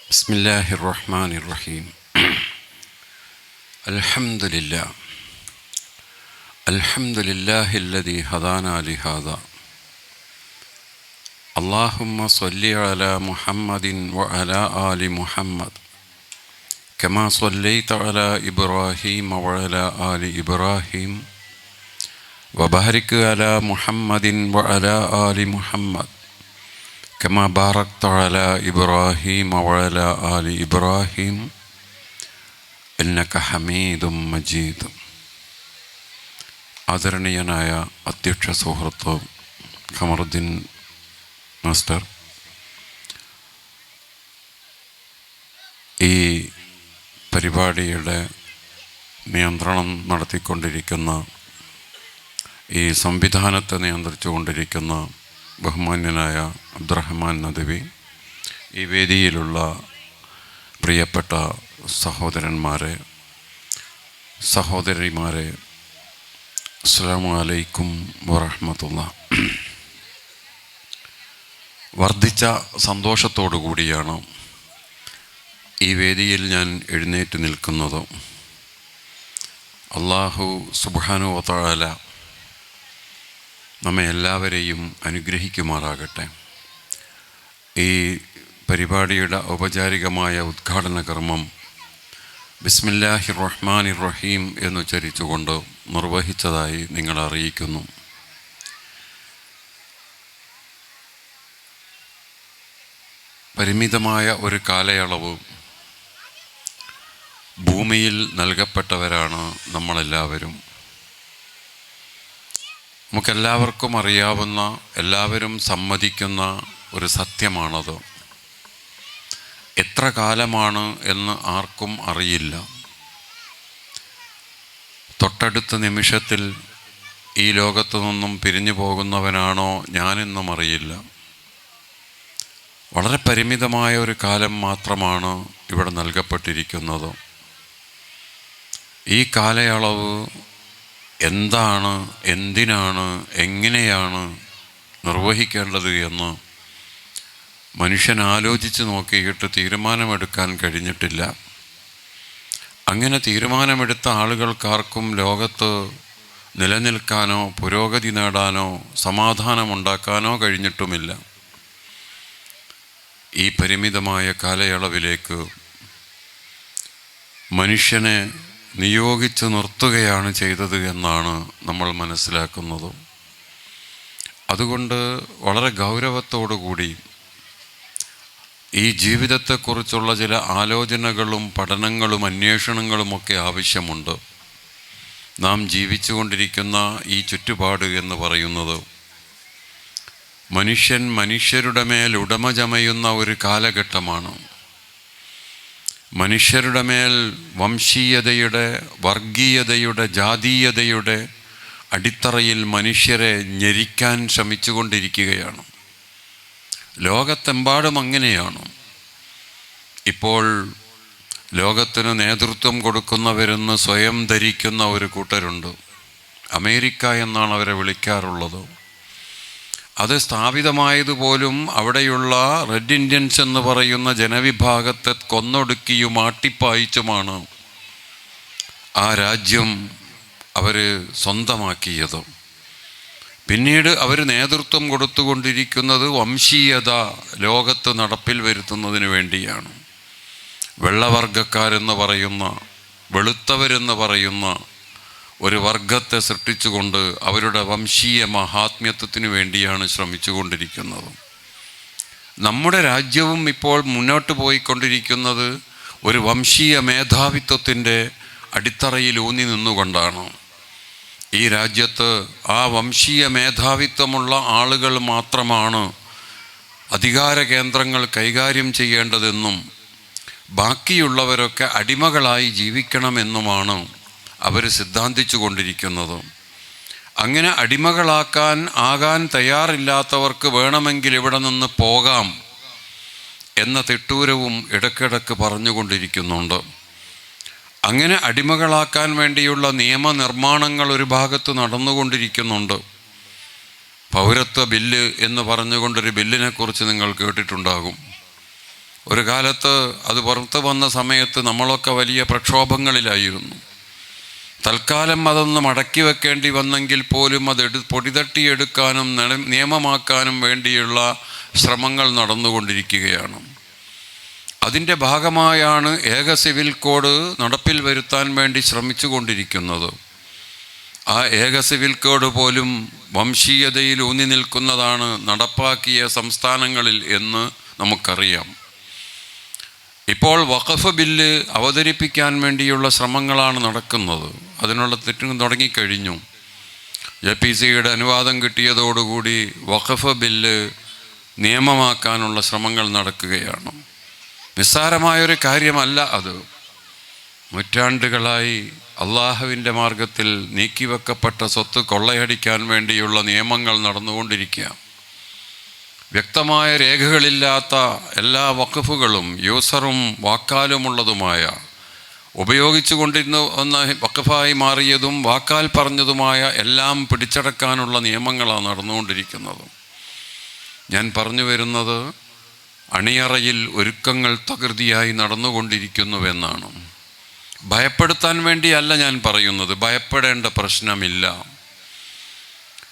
بسم الله الرحمن الرحيم الحمد لله الذي هدانا لهذا اللهم صل على محمد وعلى آل محمد كما صليت على إبراهيم وعلى آل إبراهيم وبارك على محمد وعلى آل محمد كما باركت على إبراهيم وعلى آل إبراهيم إنك حميد مجيد. ആദരണീയനായ അധ്യക്ഷ സുഹൃത്ത് ഖമറുദ്ദീൻ മാസ്റ്റർ, ഈ പരിപാടിയുടെ നിയന്ത്രണം നടത്തിക്കൊണ്ടിരിക്കുന്ന, ഈ സംവിധാനത്തെ നിയന്ത്രിച്ചുകൊണ്ടിരിക്കുന്ന ബഹുമാന്യനായ അബ്ദുറഹ്മാൻ നദവി, ഈ വേദിയിലുള്ള പ്രിയപ്പെട്ട സഹോദരന്മാരെ, സഹോദരിമാരെ, അസ്സലാമു അലൈക്കും വറഹ്മത്തുള്ളാഹി. വർദ്ധിച്ച സന്തോഷത്തോടു കൂടിയാണ് ഈ വേദിയിൽ ഞാൻ എഴുന്നേറ്റ് നിൽക്കുന്നത്. അല്ലാഹു സുബ്ഹാനഹു വ തആല നമ്മെ എല്ലാവരെയും അനുഗ്രഹിക്കുമാറാകട്ടെ. ഈ പരിപാടിയുടെ ഔപചാരികമായ ഉദ്ഘാടന കർമ്മം ബിസ്മില്ലാഹിർ റഹ്മാനിർ റഹീം എന്നുച്ചരിച്ചുകൊണ്ട് നിർവഹിച്ചതായി നിങ്ങളെ അറിയിക്കുന്നു. പരിമിതമായ ഒരു കാലയളവ് ഭൂമിയിൽ നൽകപ്പെട്ടവരാണ് നമ്മളെല്ലാവരും. നമുക്കെല്ലാവർക്കും അറിയാവുന്ന, എല്ലാവരും സമ്മതിക്കുന്ന ഒരു സത്യമാണത്. എത്ര കാലമാണ് എന്ന് ആർക്കും അറിയില്ല. തൊട്ടടുത്ത നിമിഷത്തിൽ ഈ ലോകത്തു നിന്നും പിരിഞ്ഞു പോകുന്നവനാണോ ഞാനെന്നും അറിയില്ല. വളരെ പരിമിതമായ ഒരു കാലം മാത്രമാണ് ഇവിടെ നൽകപ്പെട്ടിരിക്കുന്നത്. ഈ കാലയളവ് എന്താണ്, എന്തിനാണ്, എങ്ങനെയാണ് നിർവഹിക്കേണ്ടത് എന്ന് മനുഷ്യൻ ആലോചിച്ച് നോക്കിയിട്ട് തീരുമാനമെടുക്കാൻ കഴിഞ്ഞിട്ടില്ല. അങ്ങനെ തീരുമാനമെടുത്ത ആളുകൾക്കാർക്കും ലോകത്ത് നിലനിൽക്കാനോ പുരോഗതി നേടാനോ സമാധാനമുണ്ടാക്കാനോ കഴിഞ്ഞിട്ടുമില്ല. ഈ പരിമിതമായ കാലയളവിലേക്ക് മനുഷ്യനെ നിയോഗിച്ച് നിർത്തുകയാണ് ചെയ്തത് എന്നാണ് നമ്മൾ മനസ്സിലാക്കുന്നത്. അതുകൊണ്ട് വളരെ ഗൗരവത്തോടുകൂടി ഈ ജീവിതത്തെക്കുറിച്ചുള്ള ചില ആലോചനകളും പഠനങ്ങളും അന്വേഷണങ്ങളുമൊക്കെ ആവശ്യമുണ്ട്. നാം ജീവിച്ചുകൊണ്ടിരിക്കുന്ന ഈ ചുറ്റുപാട് എന്ന് പറയുന്നത് മനുഷ്യൻ മനുഷ്യരുടെ മേൽ ഉടമ ചമയുന്ന ഒരു കാലഘട്ടമാണ്. മനുഷ്യരുടെ മേൽ വംശീയതയുടെ, വർഗീയതയുടെ, ജാതീയതയുടെ അടിത്തറയിൽ മനുഷ്യരെ ഞെരിക്കാൻ ശ്രമിച്ചുകൊണ്ടിരിക്കുകയാണ്. ലോകത്തെമ്പാടും അങ്ങനെയാണ്. ഇപ്പോൾ ലോകത്തിന് നേതൃത്വം കൊടുക്കുന്നവരെന്ന് സ്വയം ധരിക്കുന്ന ഒരു കൂട്ടരുണ്ട്. അമേരിക്ക എന്നാണ് അവരെ വിളിക്കാറുള്ളത്. അത് സ്ഥാപിതമായതുപോലും അവിടെയുള്ള റെഡ് ഇന്ത്യൻസ് എന്ന് പറയുന്ന ജനവിഭാഗത്തെ കൊന്നൊടുക്കിയും ആട്ടിപ്പായിച്ചുമാണ് ആ രാജ്യം അവർ സ്വന്തമാക്കിയത്. പിന്നീട് അവർ നേതൃത്വം കൊടുത്തുകൊണ്ടിരിക്കുന്നത് വംശീയത ലോകത്ത് നടപ്പിൽ വരുത്തുന്നതിന് വേണ്ടിയാണ്. വെള്ളവർഗക്കാരെന്ന് പറയുന്ന, വെളുത്തവരെന്ന് പറയുന്ന ഒരു വർഗത്തെ സൃഷ്ടിച്ചുകൊണ്ട് അവരുടെ വംശീയ മഹാത്മ്യത്വത്തിന് വേണ്ടിയാണ് ശ്രമിച്ചുകൊണ്ടിരിക്കുന്നത്. നമ്മുടെ രാജ്യവും ഇപ്പോൾ മുന്നോട്ട് പോയിക്കൊണ്ടിരിക്കുന്നത് ഒരു വംശീയ മേധാവിത്വത്തിൻ്റെ അടിത്തറയിൽ ഊന്നി നിന്നുകൊണ്ടാണ്. ഈ രാജ്യത്ത് ആ വംശീയ മേധാവിത്വമുള്ള ആളുകൾ മാത്രമാണ് അധികാര കേന്ദ്രങ്ങൾ കൈകാര്യം ചെയ്യേണ്ടതെന്നും ബാക്കിയുള്ളവരൊക്കെ അടിമകളായി ജീവിക്കണമെന്നുമാണ് അവർ സിദ്ധാന്തിച്ചു കൊണ്ടിരിക്കുന്നത്. അങ്ങനെ ആകാൻ തയ്യാറില്ലാത്തവർക്ക് വേണമെങ്കിൽ ഇവിടെ നിന്ന് പോകാം എന്ന തിട്ടൂരവും ഇടയ്ക്കിടയ്ക്ക് പറഞ്ഞുകൊണ്ടിരിക്കുന്നുണ്ട്. അങ്ങനെ അടിമകളാക്കാൻ വേണ്ടിയുള്ള നിയമനിർമ്മാണങ്ങൾ ഒരു ഭാഗത്ത് നടന്നുകൊണ്ടിരിക്കുന്നുണ്ട്. പൗരത്വ ബില്ല് എന്ന് പറഞ്ഞുകൊണ്ടൊരു ബില്ലിനെക്കുറിച്ച് നിങ്ങൾ കേട്ടിട്ടുണ്ടാകും. ഒരു കാലത്ത് അത് പുറത്ത് വന്ന സമയത്ത് നമ്മളൊക്കെ വലിയ പ്രക്ഷോഭങ്ങളിലായിരുന്നു. തൽക്കാലം അതൊന്ന് മടക്കി വെക്കേണ്ടി വന്നെങ്കിൽ പോലും അത് പൊടിതട്ടിയെടുക്കാനും നിയമമാക്കാനും വേണ്ടിയുള്ള ശ്രമങ്ങൾ നടന്നുകൊണ്ടിരിക്കുകയാണ്. അതിൻ്റെ ഭാഗമായാണ് ഏക സിവിൽ കോഡ് നടപ്പിൽ വരുത്താൻ വേണ്ടി ശ്രമിച്ചു കൊണ്ടിരിക്കുന്നത്. ആ ഏക സിവിൽ കോഡ് പോലും വംശീയതയിൽ ഊന്നി നിൽക്കുന്നതാണ് നടപ്പാക്കിയ സംസ്ഥാനങ്ങളിൽ എന്ന് നമുക്കറിയാം. ഇപ്പോൾ വഖഫ് ബില്ല് അവതരിപ്പിക്കാൻ വേണ്ടിയുള്ള ശ്രമങ്ങളാണ് നടക്കുന്നത്. അതിനുള്ള തെറ്റും തുടങ്ങിക്കഴിഞ്ഞു. JPC-യുടെ അനുവാദം കിട്ടിയതോടുകൂടി വഖഫ് ബില്ല് നിയമമാക്കാനുള്ള ശ്രമങ്ങൾ നടക്കുകയാണ്. നിസ്സാരമായൊരു കാര്യമല്ല അത്. നൂറ്റാണ്ടുകളായി അള്ളാഹുവിൻ്റെ മാർഗത്തിൽ നീക്കിവെക്കപ്പെട്ട സ്വത്ത് കൊള്ളയടിക്കാൻ വേണ്ടിയുള്ള നിയമങ്ങൾ നടന്നുകൊണ്ടിരിക്കുക. വ്യക്തമായ രേഖകളില്ലാത്ത എല്ലാ വഖഫുകളും യൂസറും വാക്കാലുമുള്ളതുമായ ഉപയോഗിച്ചു കൊണ്ടിരുന്ന ഒന്ന് വഖഫായി മാറിയതും വാക്കാൽ പറഞ്ഞതുമായ എല്ലാം പിടിച്ചടക്കാനുള്ള നിയമങ്ങളാണ് നടന്നുകൊണ്ടിരിക്കുന്നത്. ഞാൻ പറഞ്ഞു വരുന്നത് അണിയറയിൽ ഒരുക്കങ്ങൾ തകൃതിയായി നടന്നുകൊണ്ടിരിക്കുന്നുവെന്നാണ്. ഭയപ്പെടുത്താൻ വേണ്ടിയല്ല ഞാൻ പറയുന്നത്. ഭയപ്പെടേണ്ട പ്രശ്നമില്ല.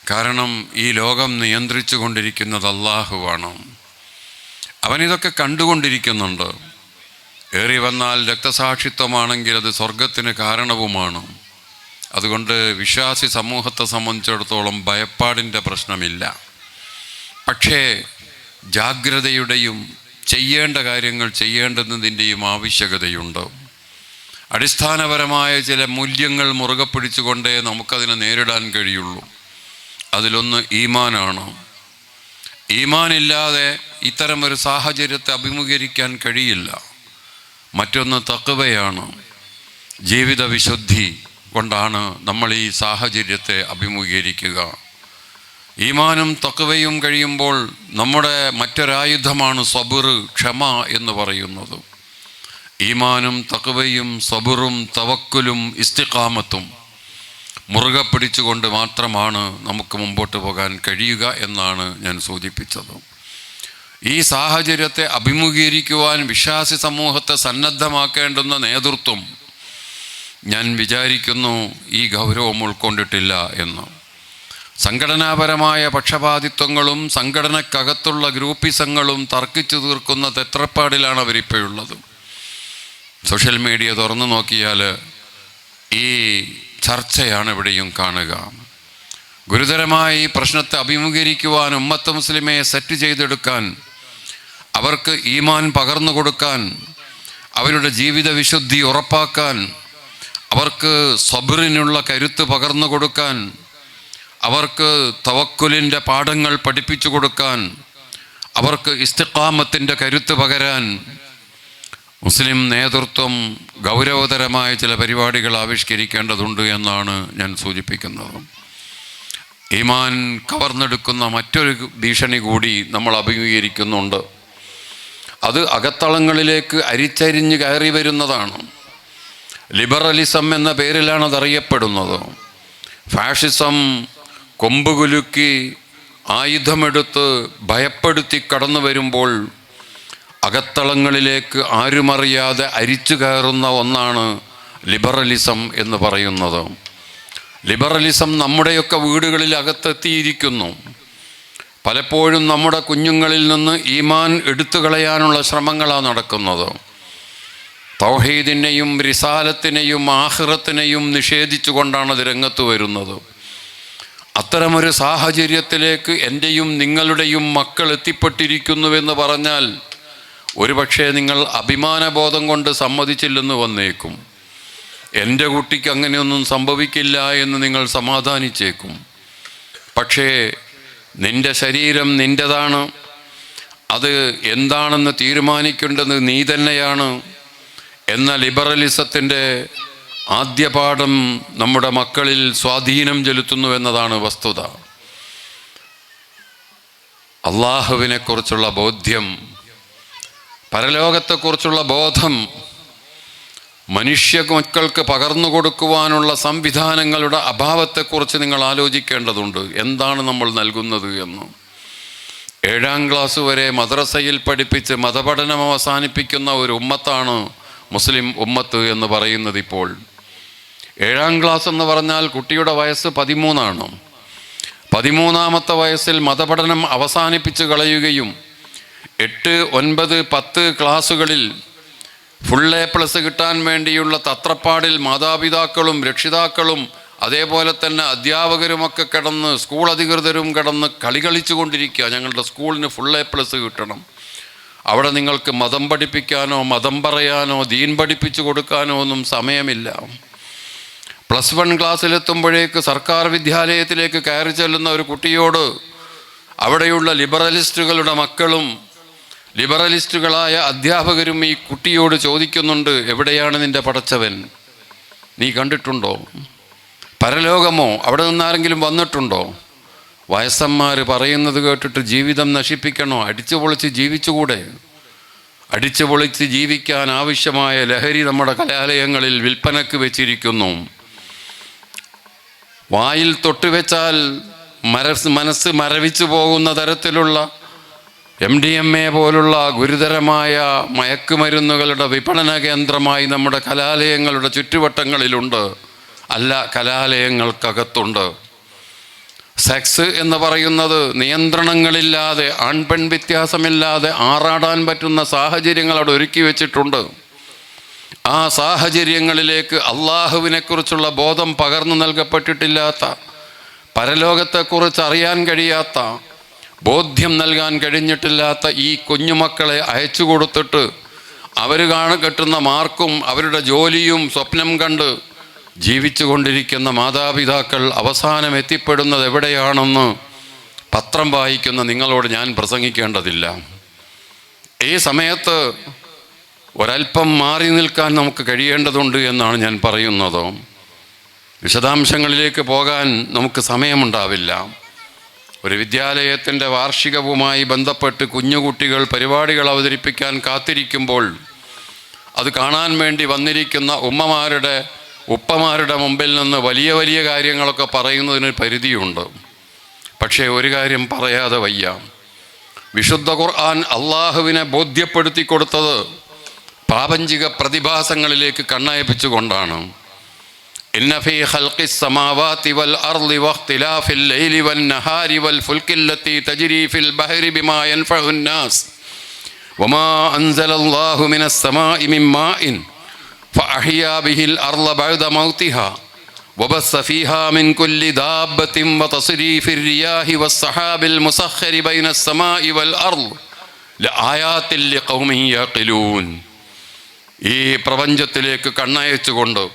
കാരണം ഈ ലോകം നിയന്ത്രിച്ചു കൊണ്ടിരിക്കുന്നത് അള്ളാഹുവാണ്. അവനിതൊക്കെ കണ്ടുകൊണ്ടിരിക്കുന്നുണ്ട്. ഏറി വന്നാൽ രക്തസാക്ഷിത്വമാണെങ്കിൽ അത് സ്വർഗത്തിന് കാരണവുമാണ്. അതുകൊണ്ട് വിശ്വാസി സമൂഹത്തെ സംബന്ധിച്ചിടത്തോളം ഭയപ്പാടിൻ്റെ പ്രശ്നമില്ല. പക്ഷേ ജാഗ്രതയുടെയും ചെയ്യേണ്ട കാര്യങ്ങൾ ചെയ്യേണ്ടതിൻ്റെയും ആവശ്യകതയുണ്ട്. അടിസ്ഥാനപരമായ ചില മൂല്യങ്ങൾ മുറുകെ പിടിച്ചുകൊണ്ടേ നമുക്കതിനെ നേരിടാൻ കഴിയുള്ളൂ. അതിലൊന്ന് ഈമാനാണ്. ഈമാനില്ലാതെ ഇത്തരമൊരു സാഹചര്യത്തെ അഭിമുഖീകരിക്കാൻ കഴിയില്ല. മറ്റൊന്ന് തഖ്വയാണ്. ജീവിത വിശുദ്ധി കൊണ്ടാണ് നമ്മൾ ഈ സാഹചര്യത്തെ അഭിമുഖീകരിക്കുക. ഈമാനും തഖ്വയും കഴിയുമ്പോൾ നമ്മുടെ മറ്റൊരായുധമാണ് സബുർ, ക്ഷമ എന്ന് പറയുന്നത്. ഈമാനും തഖ്വയും സബുറും തവക്കുലും ഇസ്തിഖാമത്തും മുറുകെ പിടിച്ചുകൊണ്ട് മാത്രമാണ് നമുക്ക് മുമ്പോട്ട് പോകാൻ കഴിയുക എന്നാണ് ഞാൻ സൂചിപ്പിച്ചത്. ഈ സാഹചര്യത്തെ അഭിമുഖീകരിക്കുവാൻ വിശ്വാസി സമൂഹത്തെ സന്നദ്ധമാക്കേണ്ടുന്ന നേതൃത്വം ഞാൻ വിചാരിക്കുന്നു ഈ ഗൗരവം ഉൾക്കൊണ്ടിട്ടില്ല എന്ന്. സംഘടനാപരമായ പക്ഷപാതിത്വങ്ങളും സംഘടനക്കകത്തുള്ള ഗ്രൂപ്പിസങ്ങളും തർക്കിച്ചു തീർക്കുന്ന തെത്രപ്പാടിലാണ് അവരിപ്പോഴുള്ളത്. സോഷ്യൽ മീഡിയ തുറന്നു നോക്കിയാൽ ഈ ചർച്ചയാണ് എവിടെയും കാണുക. ഗുരുതരമായി ഈ പ്രശ്നത്തെ അഭിമുഖീകരിക്കുവാൻ ഉമ്മത്ത് മുസ്ലിമയെ സെറ്റ് ചെയ്തെടുക്കാൻ, അവർക്ക് ഈമാൻ പകർന്നു കൊടുക്കാൻ, അവരുടെ ജീവിത വിശുദ്ധി ഉറപ്പാക്കാൻ, അവർക്ക് സബ്റിനുള്ള കരുത്ത് പകർന്നു കൊടുക്കാൻ, അവർക്ക് തവക്കുലിൻ്റെ പാഠങ്ങൾ പഠിപ്പിച്ചു കൊടുക്കാൻ, അവർക്ക് ഇസ്തിഖാമത്തിൻ്റെ കരുത്ത് പകരാൻ മുസ്ലിം നേതൃത്വം ഗൗരവതരമായ ചില പരിപാടികൾ ആവിഷ്കരിക്കേണ്ടതുണ്ട് എന്നാണ് ഞാൻ സൂചിപ്പിക്കുന്നത്. ഈമാൻ കവർന്നെടുക്കുന്ന മറ്റൊരു ഭീഷണി കൂടി നമ്മൾ അഭിമുഖീകരിക്കുന്നുണ്ട്. അത് അകത്തളങ്ങളിലേക്ക് അരിച്ചരിഞ്ഞ് കയറി വരുന്നതാണ്. ലിബറലിസം എന്ന പേരിലാണ് അതറിയപ്പെടുന്നത്. ഫാഷിസം കൊമ്പുകുലുക്കി ആയുധമെടുത്ത് ഭയപ്പെടുത്തി കടന്നു വരുമ്പോൾ അകത്തളങ്ങളിലേക്ക് ആരുമറിയാതെ അരിച്ചു കയറുന്ന ഒന്നാണ് ലിബറലിസം എന്ന് പറയുന്നത്. ലിബറലിസം നമ്മുടെയൊക്കെ വീടുകളിൽ അകത്തെത്തിയിരിക്കുന്നു. പലപ്പോഴും നമ്മുടെ കുഞ്ഞുങ്ങളിൽ നിന്ന് ഈമാൻ എടുത്തു കളയാനുള്ള ശ്രമങ്ങളാണ് നടക്കുന്നത്. തൗഹീദിനെയും റിസാലത്തിനെയും ആഖിറത്തിനെയും നിഷേധിച്ചു കൊണ്ടാണ് അത് രംഗത്ത് വരുന്നത്. അത്തരമൊരു സാഹചര്യത്തിലേക്ക് എൻ്റെയും നിങ്ങളുടെയും മക്കൾ എത്തിപ്പെട്ടിരിക്കുന്നുവെന്ന് പറഞ്ഞാൽ ഒരുപക്ഷെ നിങ്ങൾ അഭിമാനബോധം കൊണ്ട് സമ്മതിച്ചില്ലെന്ന് വന്നേക്കും. എൻ്റെ കുട്ടിക്ക് അങ്ങനെയൊന്നും സംഭവിക്കില്ല എന്ന് നിങ്ങൾ സമാധാനിച്ചേക്കും. പക്ഷേ നിൻ്റെ ശരീരം നിൻ്റെതാണ്. അത് എന്താണെന്ന് തീരുമാനിക്കേണ്ടത് നീ തന്നെയാണ് എന്ന ലിബറലിസത്തിൻ്റെ ആദ്യ പാഠം നമ്മുടെ മക്കളിൽ സ്വാധീനം ചെലുത്തുന്നുവെന്നതാണ് വസ്തുത. അള്ളാഹുവിനെക്കുറിച്ചുള്ള ബോധ്യം, പരലോകത്തെക്കുറിച്ചുള്ള ബോധം മനുഷ്യ മക്കൾക്ക് പകർന്നു കൊടുക്കുവാനുള്ള സംവിധാനങ്ങളുടെ അഭാവത്തെക്കുറിച്ച് നിങ്ങൾ ആലോചിക്കേണ്ടതുണ്ട്. എന്താണ് നമ്മൾ നൽകുന്നത് എന്ന്. 7ാം ക്ലാസ് വരെ മദ്രസയിൽ പഠിപ്പിച്ച് മതപഠനം അവസാനിപ്പിക്കുന്ന ഒരു ഉമ്മത്താണ് മുസ്ലിം ഉമ്മത്ത് എന്ന് പറയുന്നത്. ഇപ്പോൾ 7ാം ക്ലാസ് എന്ന് പറഞ്ഞാൽ കുട്ടിയുടെ വയസ്സ് 13 13ാമത്തെ വയസ്സിൽ മതപഠനം അവസാനിപ്പിച്ച് കളയുകയും 8, 9, 10 ക്ലാസ്സുകളിൽ ഫുൾ A+ കിട്ടാൻ വേണ്ടിയുള്ള തത്രപ്പാടിൽ മാതാപിതാക്കളും രക്ഷിതാക്കളും അതേപോലെ തന്നെ അധ്യാപകരുമൊക്കെ കിടന്ന് സ്കൂൾ അധികൃതരും കിടന്ന് കളിച്ചു കൊണ്ടിരിക്കുക. ഞങ്ങളുടെ സ്കൂളിന് ഫുൾ A+ കിട്ടണം. അവിടെ നിങ്ങൾക്ക് മതം പഠിപ്പിക്കാനോ മതം പറയാനോ ദീൻ പഠിപ്പിച്ചു കൊടുക്കാനോ ഒന്നും സമയമില്ല. +1 ക്ലാസ്സിലെത്തുമ്പോഴേക്ക് സർക്കാർ വിദ്യാലയത്തിലേക്ക് കയറി ചെല്ലുന്ന ഒരു കുട്ടിയോട് അവിടെയുള്ള ലിബറലിസ്റ്റുകളുടെ മക്കളും ലിബറലിസ്റ്റുകളായ അധ്യാപകരും ഈ കുട്ടിയോട് ചോദിക്കുന്നുണ്ട്, എവിടെയാണ് നിൻ്റെ പടച്ചവൻ? നീ കണ്ടിട്ടുണ്ടോ? പരലോകമോ? അവിടെ നിന്നാരെങ്കിലും വന്നിട്ടുണ്ടോ? വയസ്സന്മാർ പറയുന്നത് കേട്ടിട്ട് ജീവിതം നശിപ്പിക്കണോ? അടിച്ചുപൊളിച്ച് ജീവിച്ചുകൂടെ? അടിച്ചുപൊളിച്ച് ജീവിക്കാൻ ആവശ്യമായ ലഹരി നമ്മുടെ കലാലയങ്ങളിൽ വിൽപ്പനക്ക് വെച്ചിരിക്കുന്നു. വായിൽ തൊട്ടുവെച്ചാൽ മനസ്സ് മരവിച്ചു പോകുന്ന തരത്തിലുള്ള MDMA പോലുള്ള ഗുരുതരമായ മയക്കുമരുന്നുകളുടെ വിപണന കേന്ദ്രമായി നമ്മുടെ കലാലയങ്ങളുടെ ചുറ്റുവട്ടങ്ങളിലുണ്ട്. അല്ല, കലാലയങ്ങൾക്കകത്തുണ്ട്. സെക്സ് എന്ന് പറയുന്നത് നിയന്ത്രണങ്ങളില്ലാതെ ആൺപെൺ വ്യത്യാസമില്ലാതെ ആറാടാൻ പറ്റുന്ന സാഹചര്യങ്ങൾ അവിടെ ഒരുക്കി വെച്ചിട്ടുണ്ട്. ആ സാഹചര്യങ്ങളിലേക്ക് അള്ളാഹുവിനെക്കുറിച്ചുള്ള ബോധം പകർന്നു നൽകപ്പെട്ടിട്ടില്ലാത്ത, പരലോകത്തെക്കുറിച്ച് അറിയാൻ കഴിയാത്ത, ബോധ്യം നൽകാൻ കഴിഞ്ഞിട്ടില്ലാത്ത ഈ കുഞ്ഞുമക്കളെ അയച്ചു കൊടുത്തിട്ട് അവർ കെട്ടുന്ന മാർക്കും അവരുടെ ജോലിയും സ്വപ്നം കണ്ട് ജീവിച്ചു കൊണ്ടിരിക്കുന്ന മാതാപിതാക്കൾ അവസാനം എത്തിപ്പെടുന്നത് എവിടെയാണെന്ന് പത്രം വായിക്കുന്ന നിങ്ങളോട് ഞാൻ പ്രസംഗിക്കേണ്ടതില്ല. ഈ സമയത്ത് ഒരൽപ്പം മാറി നിൽക്കാൻ നമുക്ക് കഴിയേണ്ടതുണ്ട് എന്നാണ് ഞാൻ പറയുന്നത്. വിശദാംശങ്ങളിലേക്ക് പോകാൻ നമുക്ക് സമയമുണ്ടാവില്ല. ഒരു വിദ്യാലയത്തിൻ്റെ വാർഷികവുമായി ബന്ധപ്പെട്ട് കുഞ്ഞുകുട്ടികൾ പരിപാടികൾ അവതരിപ്പിക്കാൻ കാത്തിരിക്കുമ്പോൾ അത് കാണാൻ വേണ്ടി വന്നിരിക്കുന്ന ഉപ്പമാരുടെ മുമ്പിൽ നിന്ന് വലിയ വലിയ കാര്യങ്ങളൊക്കെ പറയുന്നതിന് പരിധിയുണ്ട്. പക്ഷേ ഒരു കാര്യം പറയാതെ വയ്യ. വിശുദ്ധ ഖുർആൻ അള്ളാഹുവിനെ ബോധ്യപ്പെടുത്തി കൊടുത്തത് പ്രാപഞ്ചിക പ്രതിഭാസങ്ങളിലേക്ക് കണ്ണയപ്പിച്ചുകൊണ്ടാണ്. ഇന്ന ഫീ ഖൽഖിസ് സമാവാതി വൽ അർളി വഖ്തിലാഫിൽ ലൈലി വൻ നഹാരി വൽ ഫുൽകില്ലത്തി തജ്രി ഫിൽ ബഹരി ബിമാ യൻഫഉൻ നാസ് വമാ അൻസലല്ലാഹു മിനസ് സമാഇ മിൻ മാഇൻ ഫഅഹ്യാ ബിഹിൽ അർള ബഅദ മൗതിഹാ വബസ്സ ഫീഹാ മിൻ കുല്ലി ദാബത്തിൻ വതസ്രീഫിർ റിയാഹി വസ്സഹാബിൽ മുസഖ്ഖരി ബൈനസ് സമാഇ വൽ അർള് ലആയാതിൻ ലിഖൗമിൻ യഖിലൂൻ. ഈ പ്രപഞ്ചത്തിലേക്ക് കണ്ണയച്ചുകൊണ്ട്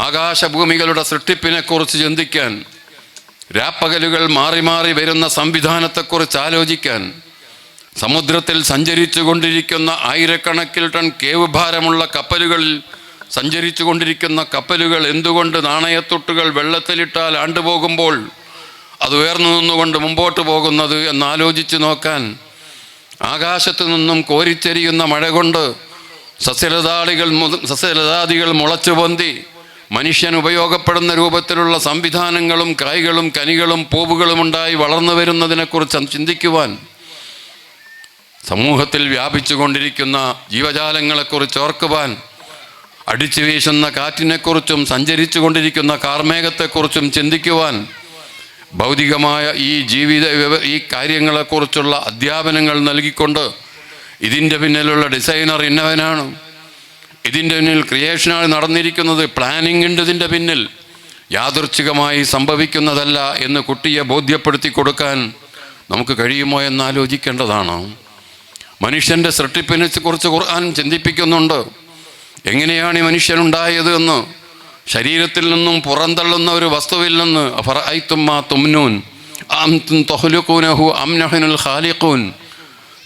ആകാശഭൂമികളുടെ സൃഷ്ടിപ്പിനെക്കുറിച്ച് ചിന്തിക്കാൻ, രാപ്പകലുകൾ മാറി മാറി വരുന്ന സംവിധാനത്തെക്കുറിച്ച് ആലോചിക്കാൻ, സമുദ്രത്തിൽ സഞ്ചരിച്ചു കൊണ്ടിരിക്കുന്ന ആയിരക്കണക്കിൽ ടൺ കേവ് ഭാരമുള്ള കപ്പലുകളിൽ സഞ്ചരിച്ചു കൊണ്ടിരിക്കുന്ന കപ്പലുകൾ എന്തുകൊണ്ട് നാണയത്തൊട്ടുകൾ വെള്ളത്തിലിട്ടാൽ ആണ്ടുപോകുമ്പോൾ അത് ഉയർന്നു നിന്നുകൊണ്ട് മുമ്പോട്ട് പോകുന്നത് എന്നാലോചിച്ച് നോക്കാൻ, ആകാശത്തു നിന്നും കോരിച്ചെരിയുന്ന മഴ കൊണ്ട് സസ്യലതാദികൾ മുളച്ചു പൊന്തി മനുഷ്യൻ ഉപയോഗപ്പെടുന്ന രൂപത്തിലുള്ള സംവിധാനങ്ങളും കായ്കളും കനികളും പൂവുകളും ഉണ്ടായി വളർന്നു വരുന്നതിനെക്കുറിച്ച് ചിന്തിക്കുവാൻ, സമൂഹത്തിൽ വ്യാപിച്ചു കൊണ്ടിരിക്കുന്ന ജീവജാലങ്ങളെക്കുറിച്ച് ഓർക്കുവാൻ, അടിച്ചു വീശുന്ന കാറ്റിനെക്കുറിച്ചും സഞ്ചരിച്ചു കൊണ്ടിരിക്കുന്ന കാർമേഘത്തെക്കുറിച്ചും ചിന്തിക്കുവാൻ, ഭൗതികമായ ഈ കാര്യങ്ങളെക്കുറിച്ചുള്ള അധ്യാപനങ്ങൾ നൽകിക്കൊണ്ട് ഇതിൻ്റെ പിന്നിലുള്ള ഡിസൈനർ ഇന്നവനാണ്, ഇതിൻ്റെ പിന്നിൽ ക്രിയേഷനാണ് നടന്നിരിക്കുന്നത്, പ്ലാനിങ് ഉണ്ട് ഇതിൻ്റെ പിന്നിൽ, യാദൃച്ഛികമായി സംഭവിക്കുന്നതല്ല എന്ന് കുട്ടിയെ ബോധ്യപ്പെടുത്തി കൊടുക്കാൻ നമുക്ക് കഴിയുമോ എന്നാലോചിക്കേണ്ടതാണ്. മനുഷ്യൻ്റെ സൃഷ്ടിപ്പിനെ കുറിച്ച് ഖുർആൻ ചിന്തിപ്പിക്കുന്നുണ്ട്. എങ്ങനെയാണ് ഈ മനുഷ്യനുണ്ടായത് എന്ന്. ശരീരത്തിൽ നിന്നും പുറന്തള്ളുന്ന ഒരു വസ്തുവിൽ നിന്ന് അഫറഅയ്തും മാ തുംനൂൻ അഅൻതും തഖ്ലുഖൂനഹു അം നഹ്നുൽ ഖാലിഖൂൻ.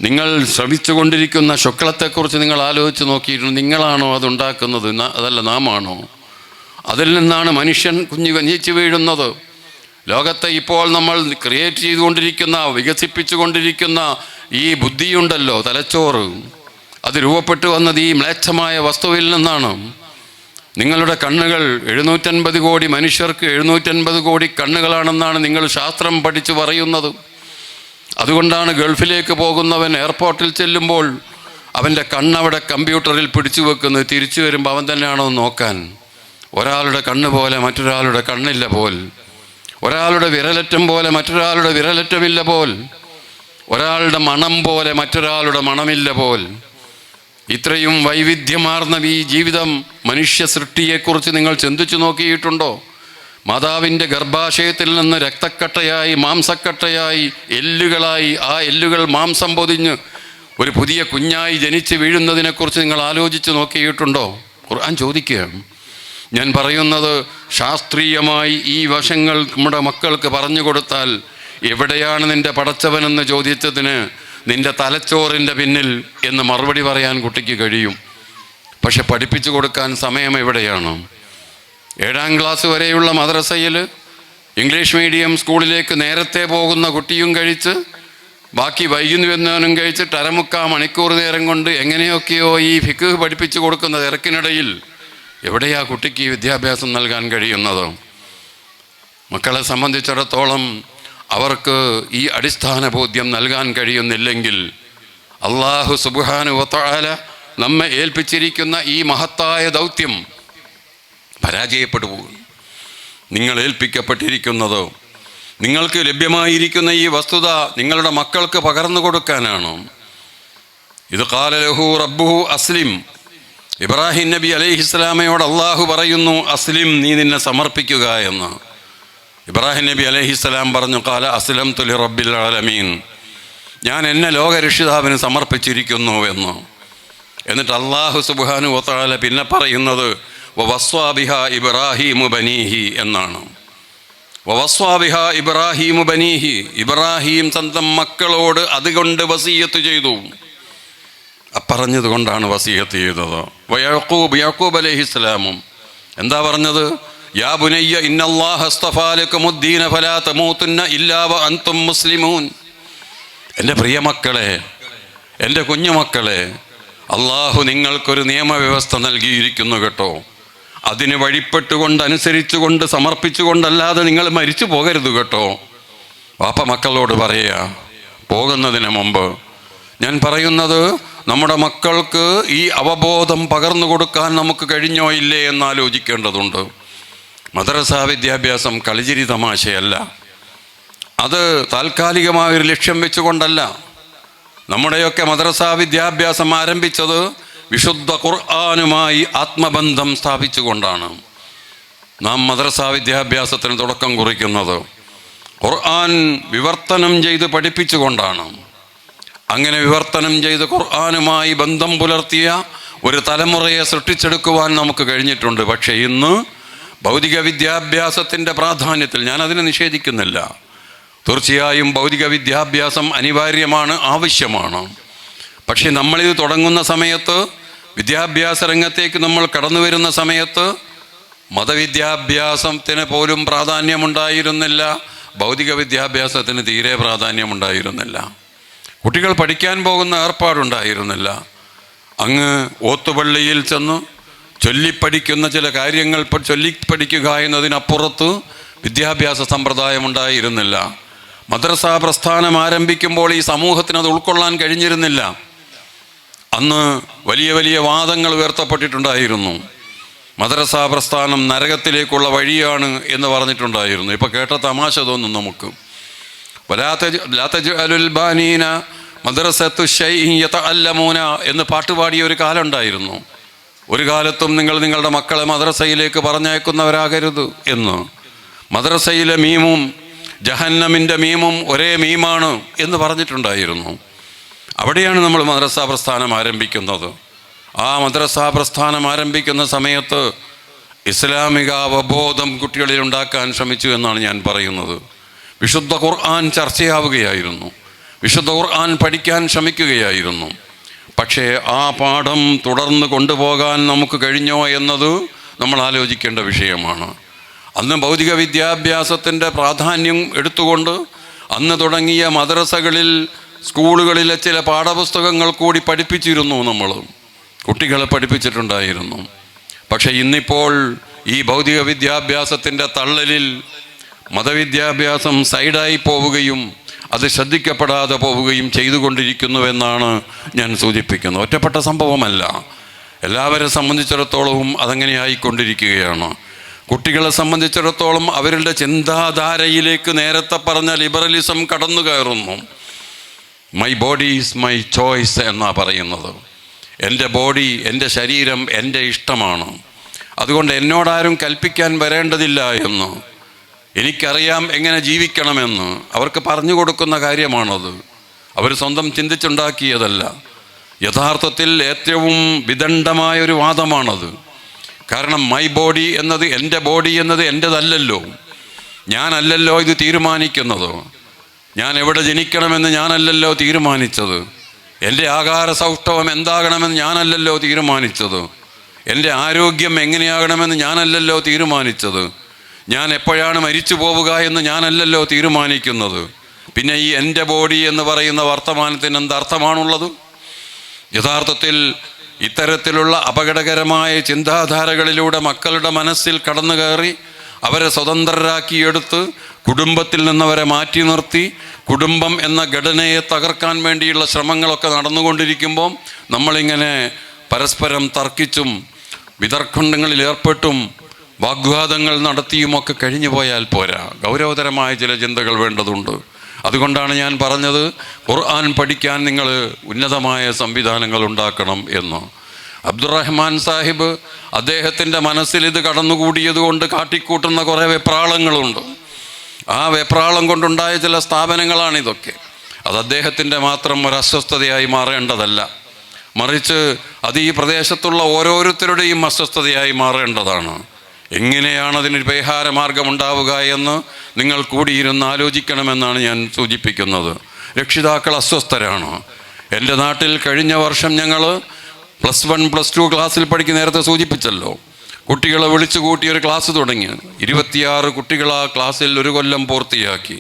നിങ്ങൾ ശ്രമിച്ചു കൊണ്ടിരിക്കുന്ന ശുക്ലത്തെക്കുറിച്ച് നിങ്ങൾ ആലോചിച്ച് നോക്കിയിരുന്നു. നിങ്ങളാണോ അതുണ്ടാക്കുന്നത്? അതല്ല, നാമാണോ? അതിൽ നിന്നാണ് മനുഷ്യൻ കുഞ്ഞിച്ചു വീഴുന്നത്. ലോകത്തെ ഇപ്പോൾ നമ്മൾ ക്രിയേറ്റ് ചെയ്തുകൊണ്ടിരിക്കുന്ന, വികസിപ്പിച്ചുകൊണ്ടിരിക്കുന്ന ഈ ബുദ്ധിയുണ്ടല്ലോ, തലച്ചോറ്, അത് രൂപപ്പെട്ടു വന്നത് ഈ മ്ലേച്ഛമായ വസ്തുവിൽ നിന്നാണ്. നിങ്ങളുടെ കണ്ണുകൾ 750 കോടി മനുഷ്യർക്ക് 750 കോടി കണ്ണുകളാണെന്നാണ് നിങ്ങൾ ശാസ്ത്രം പഠിച്ചു പറയുന്നത്. അതുകൊണ്ടാണ് ഗൾഫിലേക്ക് പോകുന്നവൻ എയർപോർട്ടിൽ ചെല്ലുമ്പോൾ അവൻ്റെ കണ്ണവിടെ കമ്പ്യൂട്ടറിൽ പിടിച്ചു വെക്കുന്നത്. തിരിച്ചു വരുമ്പോൾ അവൻ തന്നെയാണോ നോക്കാൻ. ഒരാളുടെ കണ്ണ് പോലെ മറ്റൊരാളുടെ കണ്ണില്ല പോൽ, ഒരാളുടെ വിരലറ്റം പോലെ മറ്റൊരാളുടെ വിരലറ്റമില്ല പോൽ, ഒരാളുടെ മണം പോലെ മറ്റൊരാളുടെ മണമില്ല പോൽ. ഇത്രയും വൈവിധ്യമാർന്ന ഈ ജീവിതം, മനുഷ്യ സൃഷ്ടിയെക്കുറിച്ച് നിങ്ങൾ ചിന്തിച്ചു നോക്കിയിട്ടുണ്ടോ? മാതാവിൻ്റെ ഗർഭാശയത്തിൽ നിന്ന് രക്തക്കട്ടയായി, മാംസക്കട്ടയായി, എല്ലുകളായി, ആ എല്ലുകൾ മാംസം പൊതിഞ്ഞ് ഒരു പുതിയ കുഞ്ഞായി ജനിച്ച് വീഴുന്നതിനെക്കുറിച്ച് നിങ്ങൾ ആലോചിച്ച് നോക്കിയിട്ടുണ്ടോ? ഖുർആൻ ചോദിക്കുകയാണ്. ഞാൻ പറയുന്നത് ശാസ്ത്രീയമായി ഈ വശങ്ങൾ നമ്മുടെ മക്കൾക്ക് പറഞ്ഞു കൊടുത്താൽ, എവിടെയാണ് നിൻ്റെ പടച്ചവനെന്ന് ചോദിച്ചതിന് നിൻ്റെ തലച്ചോറിൻ്റെ പിന്നിൽ എന്ന് മറുപടി പറയാൻ കുട്ടിക്ക് കഴിയും. പക്ഷെ പഠിപ്പിച്ചു കൊടുക്കാൻ സമയം എവിടെയാണ്? 7ാം ക്ലാസ് വരെയുള്ള മദ്രസയിൽ ഇംഗ്ലീഷ് മീഡിയം സ്കൂളിലേക്ക് നേരത്തെ പോകുന്ന കുട്ടിയും കഴിച്ച്, ബാക്കി വൈകുന്നു വരുന്നവനും കഴിച്ചിട്ട് 1/4 മണിക്കൂർ നേരം കൊണ്ട് എങ്ങനെയൊക്കെയോ ഈ ഫിഖ് പഠിപ്പിച്ചു കൊടുക്കുന്ന തിരക്കിനിടയിൽ എവിടെയാ കുട്ടിക്ക് വിദ്യാഭ്യാസം നൽകാൻ കഴിയുന്നത്? മക്കളെ സംബന്ധിച്ചിടത്തോളം അവർക്ക് ഈ അടിസ്ഥാന ബോധ്യം നൽകാൻ കഴിയുന്നില്ലെങ്കിൽ അല്ലാഹു സുബ്ഹാനഹു വ തആല നമ്മെ ഏൽപ്പിച്ചിരിക്കുന്ന ഈ മഹത്തായ ദൗത്യം പരാജയപ്പെട്ടു പോകും. നിങ്ങൾ ഏൽപ്പിക്കപ്പെട്ടിരിക്കുന്നത്, നിങ്ങൾക്ക് ലഭ്യമായിരിക്കുന്ന ഈ വസ്തുത നിങ്ങളുടെ മക്കൾക്ക് പകർന്നു കൊടുക്കാനാണ്. ഇത് ഖാല ലഹു റബ്ബുഹു അസ്ലിം. ഇബ്രാഹിം നബി അലൈഹിസ്സലാമയോട് അള്ളാഹു പറയുന്നു, അസ്ലിം, നീ നിന്നെ സമർപ്പിക്കുക എന്ന്. ഇബ്രാഹിം നബി അലൈഹിസ്സലാം പറഞ്ഞു, ഖാല അസ്ലംതു ലിറബ്ബിൽ ആലമീൻ, ഞാൻ എന്നെ ലോകരക്ഷിതാവിന് സമർപ്പിച്ചിരിക്കുന്നു എന്ന്. എന്നിട്ട് അല്ലാഹു സുബ്ഹാനഹു വ തആല പിന്നെ പറയുന്നത് വവസ്വാ ബിഹാ ഇബ്രാഹീമു ബനീഹി എന്നാണ്. വവസ്വാ ബിഹാ ഇബ്രാഹീമു ബനീഹി, ഇബ്രാഹിം സ്വന്തം മക്കളോട് അതുകൊണ്ട് വസിയത്ത് ചെയ്തു. പറഞ്ഞതുകൊണ്ടാണ് വസിയത്ത് ചെയ്തത്. യാക്കൂബ് അലൈഹിസ്സലാമും എന്താ പറഞ്ഞത്? യാ ബുനയ്യ ഇന്നല്ലാഹ അസ്തഫാ ലക്കുമുദ്ദീന ഫലാ തമൂതുന്ന ഇല്ലാ വ അൻതും മുസ്ലിമൂൻ. എൻ്റെ പ്രിയമക്കളെ, എൻ്റെ കുഞ്ഞുമക്കളെ, അള്ളാഹു നിങ്ങൾക്കൊരു നിയമവ്യവസ്ഥ നൽകിയിരിക്കുന്നു കേട്ടോ. അതിന് വഴിപ്പെട്ടുകൊണ്ട്, അനുസരിച്ചുകൊണ്ട്, സമർപ്പിച്ചുകൊണ്ടല്ലാതെ നിങ്ങൾ മരിച്ചു പോകരുത് കേട്ടോ. വാപ്പ മക്കളോട് പറയുക പോകുന്നതിന് മുമ്പ്. ഞാൻ പറയുന്നത്, നമ്മുടെ മക്കൾക്ക് ഈ അവബോധം പകർന്നു കൊടുക്കാൻ നമുക്ക് കഴിഞ്ഞോ ഇല്ലേ എന്നാലോചിക്കേണ്ടതുണ്ട്. മദ്രസ വിദ്യാഭ്യാസം കളിചിരി തമാശയല്ല. അത് താൽക്കാലികമായൊരു ലക്ഷ്യം വെച്ചുകൊണ്ടല്ല. നമ്മുടെയൊക്കെ മദ്രസ വിദ്യാഭ്യാസം ആരംഭിച്ചത് വിശുദ്ധ ഖുർആനുമായി ആത്മബന്ധം സ്ഥാപിച്ചുകൊണ്ടാണ്. നാം മദ്രസ വിദ്യാഭ്യാസത്തിന് തുടക്കം കുറിക്കുന്നത് ഖുർആൻ വിവർത്തനം ചെയ്ത് പഠിപ്പിച്ചുകൊണ്ടാണ്. അങ്ങനെ വിവർത്തനം ചെയ്ത് ഖുർആനുമായി ബന്ധം പുലർത്തിയ ഒരു തലമുറയെ സൃഷ്ടിച്ചെടുക്കുവാൻ നമുക്ക് കഴിഞ്ഞിട്ടുണ്ട്. പക്ഷേ ഇന്ന് ഭൗതിക വിദ്യാഭ്യാസത്തിൻ്റെ പ്രാധാന്യത്തിൽ ഞാനതിനെ നിഷേധിക്കുന്നില്ല. തീർച്ചയായും ഭൗതിക വിദ്യാഭ്യാസം അനിവാര്യമാണ്, ആവശ്യമാണ്. പക്ഷേ നമ്മളിത് തുടങ്ങുന്ന സമയത്ത്, വിദ്യാഭ്യാസ രംഗത്തേക്ക് നമ്മൾ കടന്നു വരുന്ന സമയത്ത് മതവിദ്യാഭ്യാസത്തിന് പോലും പ്രാധാന്യമുണ്ടായിരുന്നില്ല, ഭൗതിക വിദ്യാഭ്യാസത്തിന് തീരെ പ്രാധാന്യമുണ്ടായിരുന്നില്ല. കുട്ടികൾ പഠിക്കാൻ പോകുന്ന ഏർപ്പാടുണ്ടായിരുന്നില്ല. അങ്ങ് ഓത്തുപള്ളിയിൽ ചെന്ന് ചൊല്ലിപ്പഠിക്കുന്ന ചില കാര്യങ്ങൾ ചൊല്ലിപ്പഠിക്കുക എന്നതിനപ്പുറത്ത് വിദ്യാഭ്യാസ സമ്പ്രദായം ഉണ്ടായിരുന്നില്ല. മദ്രസ പ്രസ്ഥാനം ആരംഭിക്കുമ്പോൾ ഈ സമൂഹത്തിന് അത് ഉൾക്കൊള്ളാൻ കഴിഞ്ഞിരുന്നില്ല. അന്ന് വലിയ വലിയ വാദങ്ങൾ ഉയർത്തപ്പെട്ടിട്ടുണ്ടായിരുന്നു. മദ്രസ പ്രസ്ഥാനം നരകത്തിലേക്കുള്ള വഴിയാണ് എന്ന് പറഞ്ഞിട്ടുണ്ടായിരുന്നു. ഇപ്പോൾ കേട്ട തമാശ തോന്നും നമുക്ക്. എന്ന് പാട്ടുപാടിയ ഒരു കാലം ഉണ്ടായിരുന്നു. ഒരു കാലത്തും നിങ്ങൾ നിങ്ങളുടെ മക്കളെ മദ്രസയിലേക്ക് പറഞ്ഞയക്കുന്നവരാകരുത് എന്ന്. മദ്രസയിലെ മീമും ജഹന്നമിൻ്റെ മീമും ഒരേ മീമാണ് എന്ന് പറഞ്ഞിട്ടുണ്ടായിരുന്നു. അവിടെയാണ് നമ്മൾ മദ്രസ പ്രസ്ഥാനം ആരംഭിക്കുന്നത്. ആ മദ്രസ പ്രസ്ഥാനം ആരംഭിക്കുന്ന സമയത്ത് ഇസ്ലാമിക അവബോധം കുട്ടികളിൽ ഉണ്ടാക്കാൻ ശ്രമിച്ചു എന്നാണ് ഞാൻ പറയുന്നത്. വിശുദ്ധ ഖുർആൻ ചർച്ചയാവുകയായിരുന്നു, വിശുദ്ധ ഖുർആൻ പഠിക്കാൻ ശ്രമിക്കുകയായിരുന്നു. പക്ഷേ ആ പാഠം തുടർന്ന് കൊണ്ടുപോകാൻ നമുക്ക് കഴിഞ്ഞോ എന്നത് നമ്മൾ ആലോചിക്കേണ്ട വിഷയമാണ്. അന്ന് ഭൗതിക വിദ്യാഭ്യാസത്തിൻ്റെ പ്രാധാന്യം എടുത്തുകൊണ്ട് അന്ന് തുടങ്ങിയ മദ്രസകളിൽ, സ്കൂളുകളിലെ ചില പാഠപുസ്തകങ്ങൾ കൂടി പഠിപ്പിച്ചിരുന്നു. നമ്മൾ കുട്ടികളെ പഠിപ്പിച്ചിട്ടുണ്ടായിരുന്നു. പക്ഷേ ഇന്നിപ്പോൾ ഈ ഭൗതിക വിദ്യാഭ്യാസത്തിൻ്റെ തള്ളലിൽ മതവിദ്യാഭ്യാസം സൈഡായി പോവുകയും അത് ശ്രദ്ധിക്കപ്പെടാതെ പോവുകയും ചെയ്തുകൊണ്ടിരിക്കുന്നുവെന്നാണ് ഞാൻ സൂചിപ്പിക്കുന്നത്. ഒറ്റപ്പെട്ട സംഭവമല്ല, എല്ലാവരെ സംബന്ധിച്ചിടത്തോളവും അതങ്ങനെ ആയിക്കൊണ്ടിരിക്കുകയാണ്. കുട്ടികളെ സംബന്ധിച്ചിടത്തോളം അവരുടെ ചിന്താധാരയിലേക്ക് നേരത്തെ പറഞ്ഞ ലിബറലിസം കടന്നു കയറുന്നു. My body is my choice എന്നാണ് പറയുന്നത്. എൻ്റെ ബോഡി, എൻ്റെ ശരീരം എൻ്റെ ഇഷ്ടമാണ്, അതുകൊണ്ട് എന്നോടാരും കൽപ്പിക്കാൻ വരേണ്ടതില്ല എന്ന്, എനിക്കറിയാം എങ്ങനെ ജീവിക്കണമെന്ന് അവർക്ക് പറഞ്ഞു കൊടുക്കുന്ന കാര്യമാണത്. അവർ സ്വന്തം ചിന്തിച്ചുണ്ടാക്കിയതല്ല. യഥാർത്ഥത്തിൽ ഏറ്റവും വിദണ്ഡമായൊരു വാദമാണത്. കാരണം മൈ ബോഡി എന്നത്, എൻ്റെ ബോഡി എന്നത് എൻ്റെതല്ലല്ലോ, ഞാനല്ലല്ലോ ഇത് തീരുമാനിക്കുന്നത്. ഞാൻ എവിടെ ജനിക്കണമെന്ന് ഞാനല്ലല്ലോ തീരുമാനിച്ചത്. എൻ്റെ ആകാര സൗഷ്ഠവം എന്താകണമെന്ന് ഞാനല്ലല്ലോ തീരുമാനിച്ചത്. എൻ്റെ ആരോഗ്യം എങ്ങനെയാകണമെന്ന് ഞാനല്ലല്ലോ തീരുമാനിച്ചത്. ഞാൻ എപ്പോഴാണ് മരിച്ചു പോവുക എന്ന് ഞാനല്ലല്ലോ തീരുമാനിക്കുന്നത്. പിന്നെ ഈ എൻ്റെ ബോഡി എന്ന് പറയുന്ന വർത്തമാനത്തിന് എന്തർത്ഥമാണുള്ളത്? യഥാർത്ഥത്തിൽ ഇത്തരത്തിലുള്ള അപകടകരമായ ചിന്താധാരകളിലൂടെ മക്കളുടെ മനസ്സിൽ കടന്നു കയറി അവരെ സ്വതന്ത്രരാക്കിയെടുത്ത് കുടുംബത്തിൽ നിന്നവരെ മാറ്റി നിർത്തി കുടുംബം എന്ന ഘടനയെ തകർക്കാൻ വേണ്ടിയുള്ള ശ്രമങ്ങളൊക്കെ നടന്നുകൊണ്ടിരിക്കുമ്പോൾ നമ്മളിങ്ങനെ പരസ്പരം തർക്കിച്ചും വിതർക്കങ്ങളിൽ ഏർപ്പെട്ടും വാഗ്വാദങ്ങൾ നടത്തിയുമൊക്കെ കഴിഞ്ഞു പോയാൽ പോരാ. ഗൗരവതരമായ ചില ചിന്തകൾ വേണ്ടതുണ്ട്. അതുകൊണ്ടാണ് ഞാൻ പറഞ്ഞത് ഖുർആൻ പഠിക്കാൻ നിങ്ങൾ ഉന്നതമായ സംവിധാനങ്ങൾ ഉണ്ടാക്കണം എന്ന്. അബ്ദുറഹ്മാൻ സാഹിബ് അദ്ദേഹത്തിൻ്റെ മനസ്സിൽ ഇത് കടന്നുകൂടിയത് കൊണ്ട് കാട്ടിക്കൂട്ടുന്ന കുറേ വെപ്രാളങ്ങളുണ്ട്. ആ വെപ്രാളം കൊണ്ടുണ്ടായ ചില സ്ഥാപനങ്ങളാണിതൊക്കെ. അത് അദ്ദേഹത്തിൻ്റെ മാത്രം ഒരു അസ്വസ്ഥതയായി മാറേണ്ടതല്ല, മറിച്ച് അത് ഈ പ്രദേശത്തുള്ള ഓരോരുത്തരുടെയും അസ്വസ്ഥതയായി മാറേണ്ടതാണ്. എങ്ങനെയാണ് അതിനൊരു പരിഹാരമാർഗം ഉണ്ടാവുക എന്ന് നിങ്ങൾ കൂടിയിരുന്ന് ആലോചിക്കണമെന്നാണ് ഞാൻ സൂചിപ്പിക്കുന്നത്. രക്ഷിതാക്കൾ അസ്വസ്ഥരാണ്. എൻ്റെ നാട്ടിൽ കഴിഞ്ഞ വർഷം ഞങ്ങൾ +1 +2 ക്ലാസ്സിൽ പഠിക്കുന്ന, നേരത്തെ സൂചിപ്പിച്ചല്ലോ, കുട്ടികളെ വിളിച്ചു കൂട്ടിയൊരു ക്ലാസ് തുടങ്ങി. 26 കുട്ടികൾ ആ ക്ലാസ്സിൽ ഒരു കൊല്ലം പൂർത്തിയാക്കി.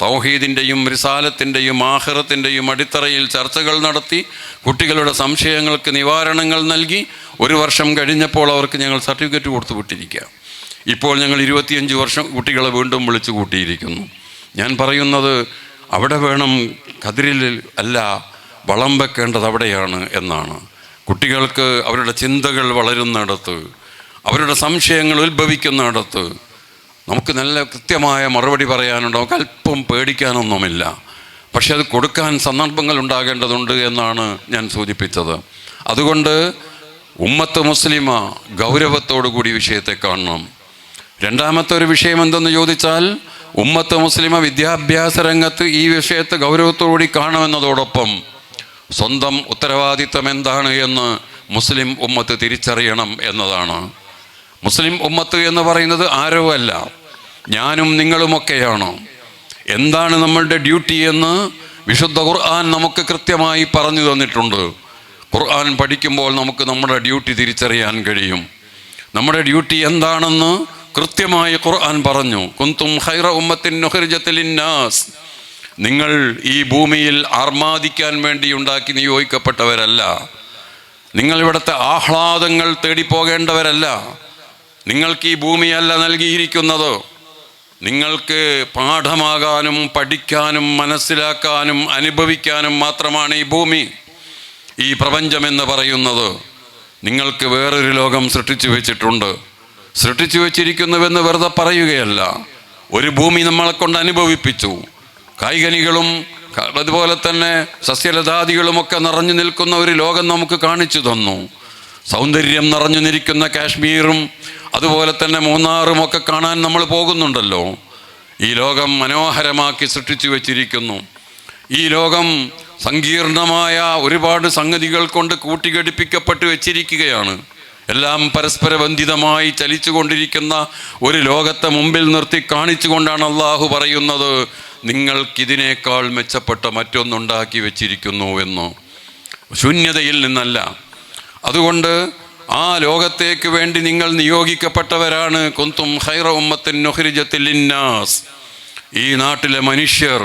തൗഹീദിൻ്റെയും റിസാലത്തിൻ്റെയും ആഖിറത്തിൻ്റെയും അടിത്തറയിൽ ചർച്ചകൾ നടത്തി കുട്ടികളുടെ സംശയങ്ങൾക്ക് നിവാരണങ്ങൾ നൽകി. ഒരു വർഷം കഴിഞ്ഞപ്പോൾ അവർക്ക് ഞങ്ങൾ സർട്ടിഫിക്കറ്റ് കൊടുത്തു വിട്ടിരിക്കുക. ഇപ്പോൾ ഞങ്ങൾ 25 വർഷം കുട്ടികളെ വീണ്ടും വിളിച്ചു കൂട്ടിയിരിക്കുന്നു. ഞാൻ പറയുന്നത് അവിടെ വേണം, കതിരിൽ അല്ല വളം വെക്കേണ്ടത് അവിടെയാണ് എന്നാണ്. കുട്ടികൾക്ക് അവരുടെ ചിന്തകൾ വളരുന്നിടത്ത്, അവരുടെ സംശയങ്ങൾ ഉത്ഭവിക്കുന്നിടത്ത് നമുക്ക് നല്ല കൃത്യമായ മറുപടി പറയാനുണ്ട്. നമുക്ക് അല്പം പേടിക്കാനൊന്നുമില്ല. പക്ഷെ അത് കൊടുക്കാൻ സന്ദർഭങ്ങൾ ഉണ്ടാകേണ്ടതുണ്ട് എന്നാണ് ഞാൻ സൂചിപ്പിച്ചത്. അതുകൊണ്ട് ഉമ്മത്ത് മുസ്ലിമ ഗൗരവത്തോടു കൂടി വിഷയത്തെ കാണണം. രണ്ടാമത്തെ ഒരു വിഷയം എന്തെന്ന് ചോദിച്ചാൽ, ഉമ്മത്ത് മുസ്ലിമ വിദ്യാഭ്യാസ രംഗത്ത് ഈ വിഷയത്തെ ഗൗരവത്തോടുകൂടി കാണുമെന്നതോടൊപ്പം സ്വന്തം ഉത്തരവാദിത്തം എന്താണ് എന്ന് മുസ്ലിം ഉമ്മത്ത് തിരിച്ചറിയണം എന്നതാണ്. മുസ്ലിം ഉമ്മത്ത് എന്ന് പറയുന്നത് ആരോ അല്ല, ഞാനും നിങ്ങളുമൊക്കെയാണ്. എന്താണ് നമ്മളുടെ ഡ്യൂട്ടി എന്ന് വിശുദ്ധ ഖുർആൻ നമുക്ക് കൃത്യമായി പറഞ്ഞു തന്നിട്ടുണ്ട്. ഖുർആൻ പഠിക്കുമ്പോൾ നമുക്ക് നമ്മുടെ ഡ്യൂട്ടി തിരിച്ചറിയാൻ കഴിയും. നമ്മുടെ ഡ്യൂട്ടി എന്താണെന്ന് കൃത്യമായി ഖുർആൻ പറഞ്ഞു. കുന്തും ഖൈറ ഉമ്മത്തിൻ ഉഖ്രിജത ലിന്നാസ്, നിങ്ങൾ ഈ ഭൂമിയിൽ ആർമാദിക്കാൻ വേണ്ടി ഉണ്ടാക്കി നിയോഗിക്കപ്പെട്ടവരല്ല. നിങ്ങൾ ഇവിടുത്തെ ആഹ്ലാദങ്ങൾ തേടിപ്പോകേണ്ടവരല്ല. നിങ്ങൾക്ക് ഈ ഭൂമിയല്ല നൽകിയിരിക്കുന്നത്. നിങ്ങൾക്ക് പാഠമാകാനും പഠിക്കാനും മനസ്സിലാക്കാനും അനുഭവിക്കാനും മാത്രമാണ് ഈ ഭൂമി, ഈ പ്രപഞ്ചമെന്ന് പറയുന്നത്. നിങ്ങൾക്ക് വേറൊരു ലോകം സൃഷ്ടിച്ചു വെച്ചിട്ടുണ്ട്. സൃഷ്ടിച്ചു വെച്ചിരിക്കുന്നുവെന്ന് വെറുതെ പറയുകയല്ല. ഒരു ഭൂമി നമ്മളെ കൊണ്ട് അനുഭവിപ്പിച്ചു. കായികനികളും അതുപോലെ തന്നെ സസ്യലതാദികളുമൊക്കെ നിറഞ്ഞു നിൽക്കുന്ന ഒരു ലോകം നമുക്ക് കാണിച്ചു തന്നു. സൗന്ദര്യം നിറഞ്ഞു നിൽക്കുന്ന കാശ്മീറും അതുപോലെ തന്നെ മൂന്നാറുമൊക്കെ കാണാൻ നമ്മൾ പോകുന്നുണ്ടല്ലോ. ഈ ലോകം മനോഹരമാക്കി സൃഷ്ടിച്ചു വെച്ചിരിക്കുന്നു. ഈ ലോകം സങ്കീർണമായ ഒരുപാട് സംഗതികൾ കൊണ്ട് കൂട്ടിഘടിപ്പിക്കപ്പെട്ട് വെച്ചിരിക്കുകയാണ്. എല്ലാം പരസ്പര ബന്ധിതമായി ചലിച്ചു കൊണ്ടിരിക്കുന്ന ഒരു ലോകത്തെ മുമ്പിൽ നിർത്തി കാണിച്ചുകൊണ്ടാണ് അള്ളാഹു പറയുന്നത്, നിങ്ങൾക്കിതിനേക്കാൾ മെച്ചപ്പെട്ട മറ്റൊന്നുണ്ടാക്കി വെച്ചിരിക്കുന്നു എന്ന്. ശൂന്യതയിൽ നിന്നല്ല. അതുകൊണ്ട് ആ ലോകത്തേക്ക് വേണ്ടി നിങ്ങൾ നിയോഗിക്കപ്പെട്ടവരാണ്. കുന്തും ഖൈറ ഉമ്മത്തിൻ ഉഖ്രിജത ലിന്നാസ്. ഈ നാട്ടിലെ മനുഷ്യർ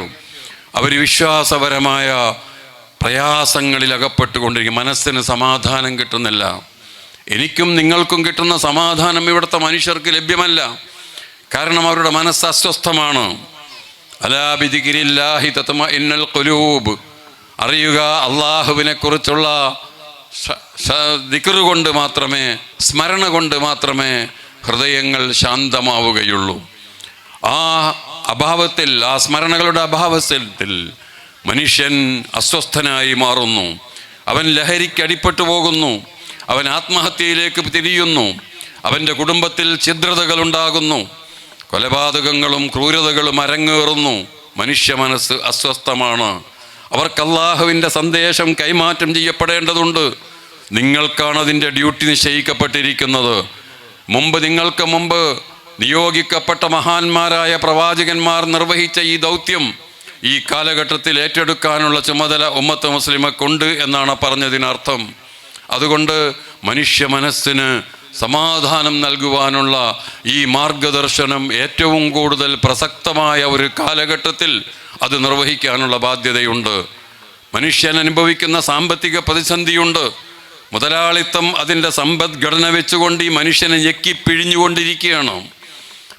അവർ വിശ്വാസപരമായ പ്രയാസങ്ങളിൽ അകപ്പെട്ടുകൊണ്ടിരിക്കും. മനസ്സിന് സമാധാനം കിട്ടുന്നില്ല. എനിക്കും നിങ്ങൾക്കും കിട്ടുന്ന സമാധാനം ഇവിടുത്തെ മനുഷ്യർക്ക് ലഭ്യമല്ല. കാരണം അവരുടെ മനസ്സ് അസ്വസ്ഥമാണ്. അലാ ബിദിക്രില്ലാഹി തത്മഇന്നുൽ ഖുലൂബ്. അറിയുക, അള്ളാഹുവിനെ കുറിച്ചുള്ള ദിക്റ് കൊണ്ട് മാത്രമേ, സ്മരണ കൊണ്ട് മാത്രമേ ഹൃദയങ്ങൾ ശാന്തമാവുകയുള്ളൂ. ആ അഭാവത്തിൽ, ആ സ്മരണകളുടെ അഭാവത്തിൽ മനുഷ്യൻ അസ്വസ്ഥനായി മാറുന്നു. അവൻ ലഹരിക്ക് അടിപ്പെട്ടു പോകുന്നു. അവൻ ആത്മഹത്യയിലേക്ക് തിരിയുന്നു. അവൻ്റെ കുടുംബത്തിൽ ഛിദ്രതകൾ ഉണ്ടാകുന്നു. കൊലപാതകങ്ങളും ക്രൂരതകളും അരങ്ങേറുന്നു. മനുഷ്യ മനസ്സ് അസ്വസ്ഥമാണ്. അവർക്ക് അല്ലാഹുവിൻ്റെ സന്ദേശം കൈമാറ്റം ചെയ്യപ്പെടേണ്ടതുണ്ട്. നിങ്ങൾക്കാണ് അതിൻ്റെ ഡ്യൂട്ടി നിശ്ചയിക്കപ്പെട്ടിരിക്കുന്നത്. നിങ്ങൾക്ക് മുമ്പ് നിയോഗിക്കപ്പെട്ട മഹാന്മാരായ പ്രവാചകന്മാർ നിർവഹിച്ച ഈ ദൗത്യം ഈ കാലഘട്ടത്തിൽ ഏറ്റെടുക്കാനുള്ള ചുമതല ഉമ്മത്ത് മുസ്ലിമക്കുണ്ട് എന്നാണ് പറഞ്ഞതിനർത്ഥം. അതുകൊണ്ട് മനുഷ്യ മനസ്സിന് സമാധാനം നൽകുവാനുള്ള ഈ മാർഗദർശനം ഏറ്റവും കൂടുതൽ പ്രസക്തമായ ഒരു കാലഘട്ടത്തിൽ അത് നിർവഹിക്കാനുള്ള ബാധ്യതയുണ്ട്. മനുഷ്യൻ അനുഭവിക്കുന്ന സാമ്പത്തിക പ്രതിസന്ധിയുണ്ട്. മുതലാളിത്തം അതിൻ്റെ സമ്പദ്ഘടന വെച്ചുകൊണ്ട് ഈ മനുഷ്യനെ ഞെക്കിപ്പിഴിഞ്ഞുകൊണ്ടിരിക്കുകയാണ്.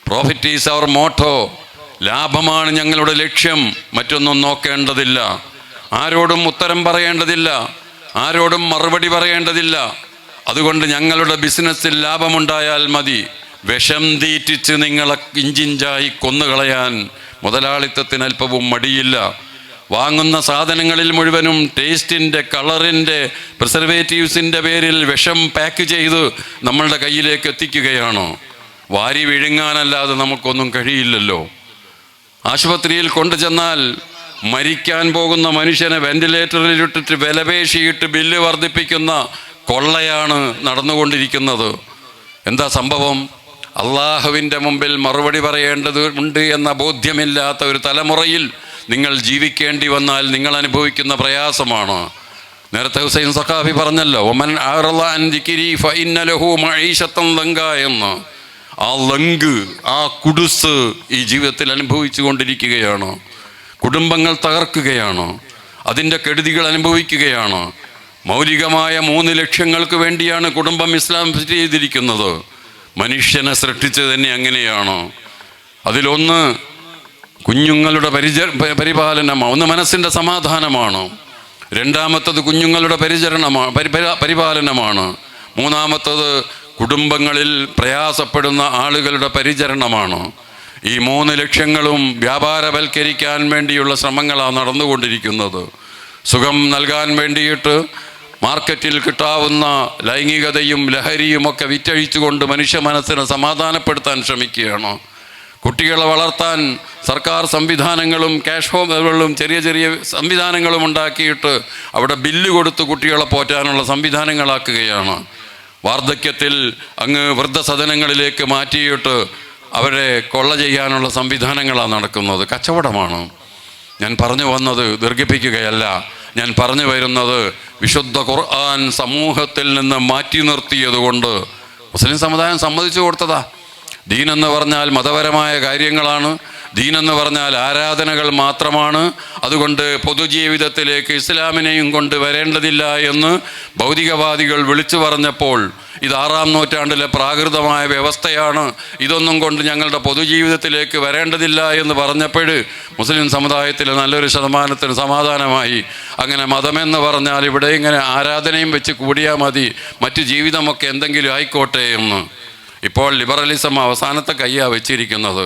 Profit is our motto. ലാഭമാണ് ഞങ്ങളുടെ ലക്ഷ്യം. മറ്റൊന്നും നോക്കേണ്ടതില്ല. ആരോടും ഉത്തരം പറയേണ്ടതില്ല. ആരോടും മറുപടി പറയേണ്ടതില്ല. അതുകൊണ്ട് ഞങ്ങളുടെ ബിസിനസ്സിൽ ലാഭമുണ്ടായാൽ മതി. വിഷം തീറ്റിച്ച് നിങ്ങളെ ഇഞ്ചിഞ്ചായി കൊന്നുകളയാൻ മുതലാളിത്തത്തിന് അല്പവും മടിയില്ല. വാങ്ങുന്ന സാധനങ്ങളിൽ മുഴുവനും ടേസ്റ്റിൻ്റെ, കളറിൻ്റെ, പ്രിസർവേറ്റീവ്സിൻ്റെ പേരിൽ വിഷം പാക്ക് ചെയ്ത് നമ്മളുടെ കയ്യിലേക്ക് എത്തിക്കുകയാണ്. വാരി വിഴുങ്ങാനല്ലാതെ നമുക്കൊന്നും കഴിയില്ലല്ലോ. ആശുപത്രിയിൽ കൊണ്ടുചെന്നാൽ മരിക്കാൻ പോകുന്ന മനുഷ്യനെ വെന്റിലേറ്ററിലിട്ടിട്ട് വിലപേശിയിട്ട് ബില്ല് വർദ്ധിപ്പിക്കുന്ന കൊള്ളയാണ് നടന്നുകൊണ്ടിരിക്കുന്നത്. എന്താ സംഭവം? അള്ളാഹുവിൻ്റെ മുമ്പിൽ മറുപടി പറയേണ്ടതുണ്ട് എന്ന ബോധ്യമില്ലാത്ത ഒരു തലമുറയിൽ നിങ്ങൾ ജീവിക്കേണ്ടി വന്നാൽ നിങ്ങൾ അനുഭവിക്കുന്ന പ്രയാസമാണ്. നേരത്തെ ഹുസൈൻ സഖാഫി പറഞ്ഞല്ലോ, ഒമൻ അഅറള അൻ ദിക്രി ഫഇന്ന ലഹു മഈശത്തൻ ലങ്ക എന്ന്. ആ ലങ്ക്, ആ കുടുസ് ഈ ജീവിതത്തിൽ അനുഭവിച്ചു കൊണ്ടിരിക്കുകയാണ്. കുടുംബങ്ങൾ തകർക്കുകയാണ്. അതിൻ്റെ കെടുതികൾ അനുഭവിക്കുകയാണ്. മൗലികമായ 3 ലക്ഷ്യങ്ങൾക്ക് വേണ്ടിയാണ് കുടുംബം ഇസ്ലാം ചെയ്തിരിക്കുന്നത്. മനുഷ്യനെ സൃഷ്ടിച്ചത് തന്നെ അങ്ങനെയാണ്. അതിലൊന്ന് കുഞ്ഞുങ്ങളുടെ പരിപാലനമാണ്. ഒന്ന് മനസ്സിൻ്റെ സമാധാനമാണ്. രണ്ടാമത്തത് കുഞ്ഞുങ്ങളുടെ പരിപാലനമാണ്. മൂന്നാമത്തത് കുടുംബങ്ങളിൽ പ്രയാസപ്പെടുന്ന ആളുകളുടെ പരിചരണമാണ്. ഈ 3 ലക്ഷ്യങ്ങളും വ്യാപാരവൽക്കരിക്കാൻ വേണ്ടിയുള്ള ശ്രമങ്ങളാണ് നടന്നുകൊണ്ടിരിക്കുന്നത്. സുഖം നൽകാൻ വേണ്ടിയിട്ട് മാർക്കറ്റിൽ കിട്ടാവുന്ന ലൈംഗികതയും ലഹരിയുമൊക്കെ വിറ്റഴിച്ചുകൊണ്ട് മനുഷ്യ മനസ്സിനെ സമാധാനപ്പെടുത്താൻ ശ്രമിക്കുകയാണ്. കുട്ടികളെ വളർത്താൻ സർക്കാർ സംവിധാനങ്ങളും ക്യാഷ് ഹോമുകളും ചെറിയ ചെറിയ സംവിധാനങ്ങളും ഉണ്ടാക്കിയിട്ട് അവിടെ ബില്ല് കൊടുത്ത് കുട്ടികളെ പോറ്റാനുള്ള സംവിധാനങ്ങളാക്കുകയാണ്. വാർദ്ധക്യത്തിൽ അങ്ങ് വൃദ്ധസദനങ്ങളിലേക്ക് മാറ്റിയിട്ട് അവരെ കൊള്ള ചെയ്യാനുള്ള സംവിധാനങ്ങളാണ് നടക്കുന്നത്. കച്ചവടമാണ്. ഞാൻ പറഞ്ഞു വന്നത് ദീർഘിപ്പിക്കുകയല്ല. ഞാൻ പറഞ്ഞു വരുന്നത് വിശുദ്ധ ഖുർആൻ സമൂഹത്തിൽ നിന്ന് മാറ്റി നിർത്തിയതുകൊണ്ട് മുസ്ലിം സമുദായം സമ്മതിച്ചു കൊടുത്തതാ. ദീനെന്ന് പറഞ്ഞാൽ മതപരമായ കാര്യങ്ങളാണ്. ദീനെന്ന് പറഞ്ഞാൽ ആരാധനകൾ മാത്രമാണ്. അതുകൊണ്ട് പൊതുജീവിതത്തിലേക്ക് ഇസ്ലാമിനെയും കൊണ്ട് വരേണ്ടതില്ല എന്ന് ഭൗതികവാദികൾ വിളിച്ചു പറഞ്ഞപ്പോൾ, ഇത് 6-ാം നൂറ്റാണ്ടിലെ പ്രാകൃതമായ വ്യവസ്ഥയാണ്, ഇതൊന്നും കൊണ്ട് ഞങ്ങളുടെ പൊതുജീവിതത്തിലേക്ക് വരേണ്ടതില്ല എന്ന് പറഞ്ഞപ്പോൾ മുസ്ലിം സമുദായത്തിലെ നല്ലൊരു ശതമാനത്തിന് സമാധാനമായി. അങ്ങനെ മതമെന്ന് പറഞ്ഞാൽ ഇവിടെ ഇങ്ങനെ ആരാധനയും വെച്ച് കൂടിയാൽ മതി, മറ്റു ജീവിതമൊക്കെ എന്തെങ്കിലും ആയിക്കോട്ടെ എന്ന്. ഇപ്പോൾ ലിബറലിസം അവസാനത്തെ കയ്യാണ് വെച്ചിരിക്കുന്നത്.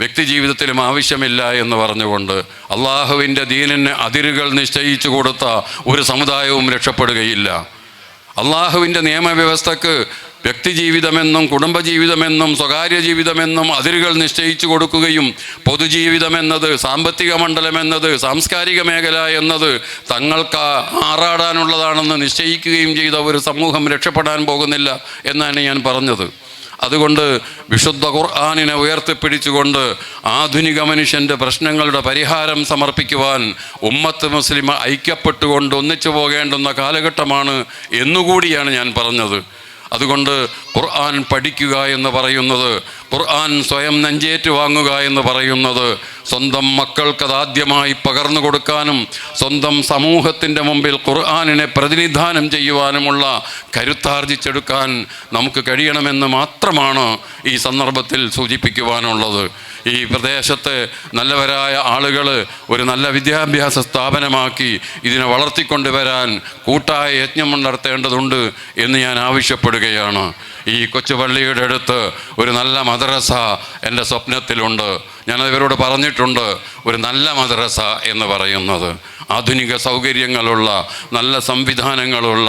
വ്യക്തി ജീവിതത്തിലും ആവശ്യമില്ല എന്ന് പറഞ്ഞുകൊണ്ട് അള്ളാഹുവിൻ്റെ ദീനിന് അതിരുകൾ നിശ്ചയിച്ചു കൊടുത്ത ഒരു സമുദായവും രക്ഷപ്പെടുകയില്ല. അള്ളാഹുവിൻ്റെ നിയമവ്യവസ്ഥക്ക് വ്യക്തിജീവിതമെന്നും കുടുംബജീവിതമെന്നും സ്വകാര്യ ജീവിതമെന്നും അതിരുകൾ നിശ്ചയിച്ചു കൊടുക്കുകയും പൊതുജീവിതമെന്നത്, സാമ്പത്തിക മണ്ഡലമെന്നത്, സാംസ്കാരിക മേഖല എന്നത് തങ്ങൾക്ക് ആറാടാനുള്ളതാണെന്ന് നിശ്ചയിക്കുകയും ചെയ്ത ഒരു സമൂഹം രക്ഷപ്പെടാൻ പോകുന്നില്ല എന്നാണ് ഞാൻ പറഞ്ഞത്. അതുകൊണ്ട് വിശുദ്ധ ഖുർആനിനെ ഉയർത്തിപ്പിടിച്ചുകൊണ്ട് ആധുനിക മനുഷ്യൻ്റെ പ്രശ്നങ്ങളുടെ പരിഹാരം സമർപ്പിക്കുവാൻ ഉമ്മത്ത് മുസ്ലിമ ഐക്യപ്പെട്ടുകൊണ്ട് ഒന്നിച്ചു പോകേണ്ടുന്ന കാലഘട്ടമാണ് എന്നുകൂടിയാണ് ഞാൻ പറഞ്ഞത്. അതുകൊണ്ട് ഖുർആൻ പഠിക്കുക എന്ന് പറയുന്നത്, ഖുർആൻ സ്വയം നെഞ്ചേറ്റ് വാങ്ങുക എന്ന് പറയുന്നത്, സ്വന്തം മക്കൾക്കതാദ്യമായി പകർന്നു കൊടുക്കാനും സ്വന്തം സമൂഹത്തിൻ്റെ മുമ്പിൽ ഖുർആനിനെ പ്രതിനിധാനം ചെയ്യുവാനുമുള്ള കരുത്താർജിച്ചെടുക്കാൻ നമുക്ക് കഴിയണമെന്ന് മാത്രമാണ് ഈ സന്ദർഭത്തിൽ സൂചിപ്പിക്കുവാനുള്ളത്. ഈ പ്രദേശത്തെ നല്ലവരായ ആളുകൾ ഒരു നല്ല വിദ്യാഭ്യാസ സ്ഥാപനമാക്കി ഇതിനെ വളർത്തിക്കൊണ്ടുവരാൻ കൂട്ടായ യജ്ഞം നടത്തേണ്ടതുണ്ട് എന്ന് ഞാൻ ആവശ്യപ്പെടുകയാണ്. ഈ കൊച്ചുപള്ളിയുടെ അടുത്ത് ഒരു നല്ല മദ്രസ എൻ്റെ സ്വപ്നത്തിലുണ്ട്. ഞാനത് ഇവരോട് പറഞ്ഞിട്ടുണ്ട്. ഒരു നല്ല മദ്രസ എന്ന് പറയുന്നത് ആധുനിക സൗകര്യങ്ങളുള്ള, നല്ല സംവിധാനങ്ങളുള്ള,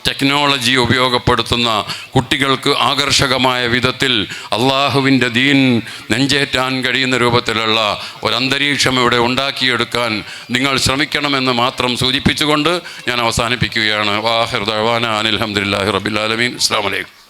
ടെക്നോളജി ഉപയോഗപ്പെടുത്തുന്ന, കുട്ടികൾക്ക് ആകർഷകമായ വിധത്തിൽ അള്ളാഹുവിൻ്റെ ദീൻ നെഞ്ചേറ്റാൻ കഴിയുന്ന രൂപത്തിലുള്ള ഒരന്തരീക്ഷം ഇവിടെ ഉണ്ടാക്കിയെടുക്കാൻ നിങ്ങൾ ശ്രമിക്കണമെന്ന് മാത്രം സൂചിപ്പിച്ചുകൊണ്ട് ഞാൻ അവസാനിപ്പിക്കുകയാണ്. വാഹിർ ദഅ്വാനാ അനിൽ ഹംദുലില്ലാഹി റബ്ബിൽ ആലമീൻ. അസ്സലാമു അലൈക്കും.